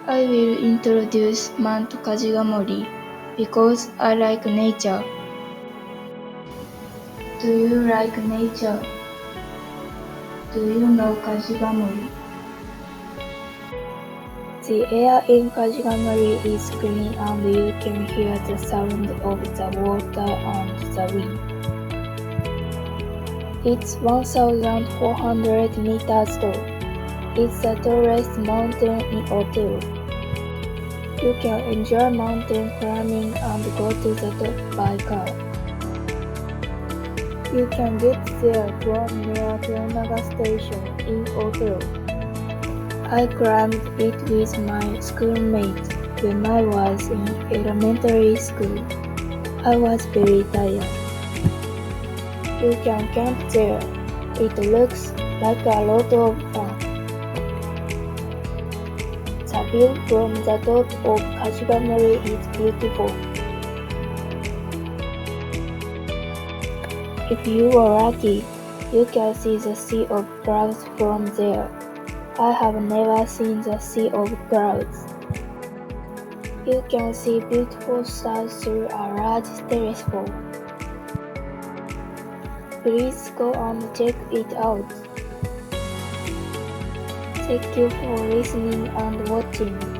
I will introduce Mount Kajigamori because I like nature. Do you like nature? Do you know Kajigamori? The air in Kajigamori is clean and you can hear the sound of the water and the wind. It's 1,400 meters tall. It's the tallest mountain in Otoyo. You can enjoy mountain climbing and go to the top by car. You can get there from near Toyonaga Station in Otoyo. I climbed it with my schoolmates when I was in elementary school. I was very tired. You can camp there. It looks like a lot of fun. The view from the top of Kajigamori is beautiful. If you are lucky, you can see the sea of clouds from there. I have never seen the sea of clouds. You can see beautiful stars through a large telescope. Please go and check it out. Thank you for listening and watching.